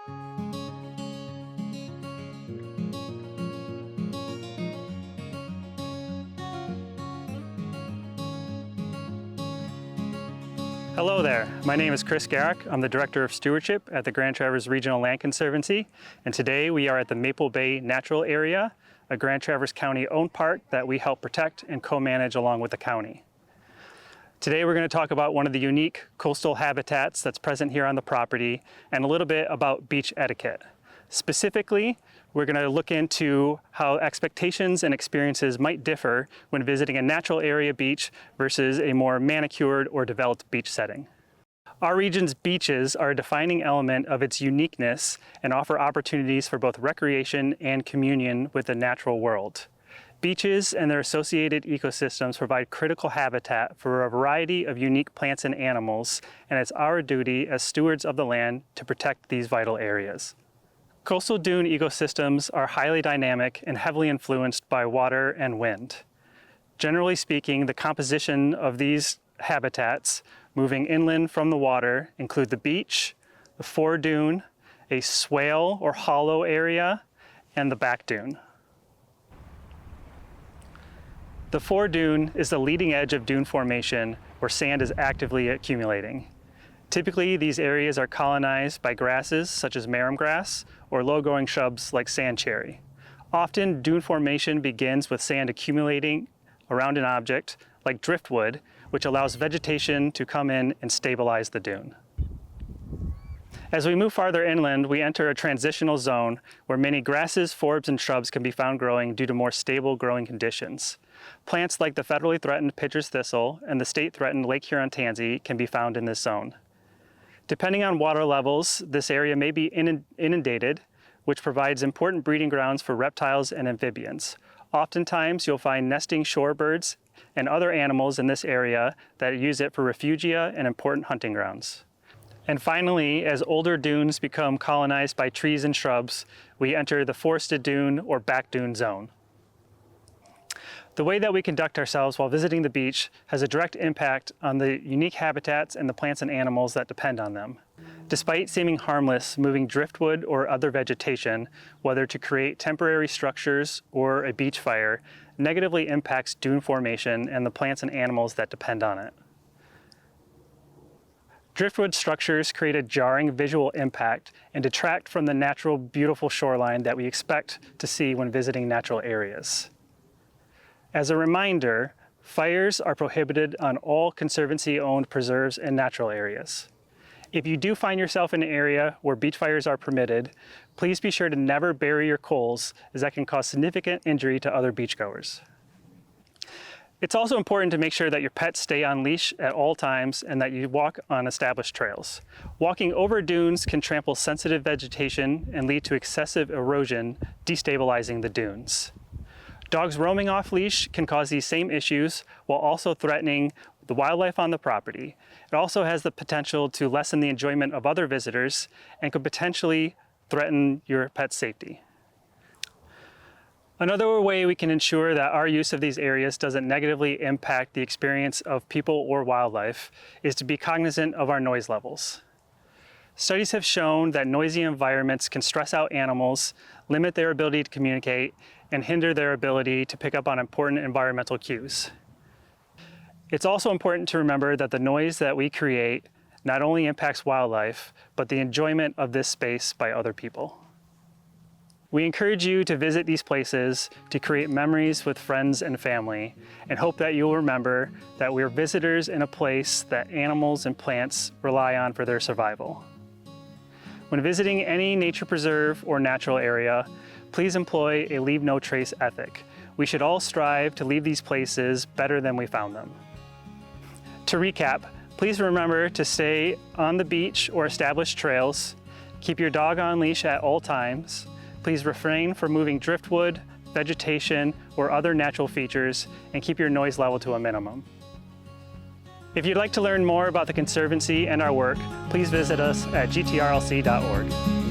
Hello there, my name is Chris Garrick. I'm the Director of Stewardship at the Grand Traverse Regional Land Conservancy, and today we are at the Maple Bay Natural Area, a Grand Traverse County owned park that we help protect and co-manage along with the county. Today we're going to talk about one of the unique coastal habitats that's present here on the property and a little bit about beach etiquette. Specifically, we're going to look into how expectations and experiences might differ when visiting a natural area beach versus a more manicured or developed beach setting. Our region's beaches are a defining element of its uniqueness and offer opportunities for both recreation and communion with the natural world. Beaches and their associated ecosystems provide critical habitat for a variety of unique plants and animals, and it's our duty as stewards of the land to protect these vital areas. Coastal dune ecosystems are highly dynamic and heavily influenced by water and wind. Generally speaking, the composition of these habitats moving inland from the water include the beach, the foredune, a swale or hollow area, and the back dune. The foredune is the leading edge of dune formation where sand is actively accumulating. Typically, these areas are colonized by grasses such as marram grass or low-growing shrubs like sand cherry. Often, dune formation begins with sand accumulating around an object like driftwood, which allows vegetation to come in and stabilize the dune. As we move farther inland, we enter a transitional zone where many grasses, forbs, and shrubs can be found growing due to more stable growing conditions. Plants like the federally threatened Pitcher's thistle and the state-threatened Lake Huron tansy can be found in this zone. Depending on water levels, this area may be inundated, which provides important breeding grounds for reptiles and amphibians. Oftentimes, you'll find nesting shorebirds and other animals in this area that use it for refugia and important hunting grounds. And finally, as older dunes become colonized by trees and shrubs, we enter the forested dune or back dune zone. The way that we conduct ourselves while visiting the beach has a direct impact on the unique habitats and the plants and animals that depend on them. Despite seeming harmless, moving driftwood or other vegetation, whether to create temporary structures or a beach fire, negatively impacts dune formation and the plants and animals that depend on it. Driftwood structures create a jarring visual impact and detract from the natural, beautiful shoreline that we expect to see when visiting natural areas. As a reminder, fires are prohibited on all Conservancy-owned preserves and natural areas. If you do find yourself in an area where beach fires are permitted, please be sure to never bury your coals, as that can cause significant injury to other beachgoers. It's also important to make sure that your pets stay on leash at all times and that you walk on established trails. Walking over dunes can trample sensitive vegetation and lead to excessive erosion, destabilizing the dunes. Dogs roaming off leash can cause these same issues while also threatening the wildlife on the property. It also has the potential to lessen the enjoyment of other visitors and could potentially threaten your pet's safety. Another way we can ensure that our use of these areas doesn't negatively impact the experience of people or wildlife is to be cognizant of our noise levels. Studies have shown that noisy environments can stress out animals, limit their ability to communicate, and hinder their ability to pick up on important environmental cues. It's also important to remember that the noise that we create not only impacts wildlife, but the enjoyment of this space by other people. We encourage you to visit these places to create memories with friends and family, and hope that you'll remember that we're visitors in a place that animals and plants rely on for their survival. When visiting any nature preserve or natural area, please employ a leave no trace ethic. We should all strive to leave these places better than we found them. To recap, please remember to stay on the beach or established trails, keep your dog on leash at all times, please refrain from moving driftwood, vegetation, or other natural features, and keep your noise level to a minimum. If you'd like to learn more about the Conservancy and our work, please visit us at gtrlc.org.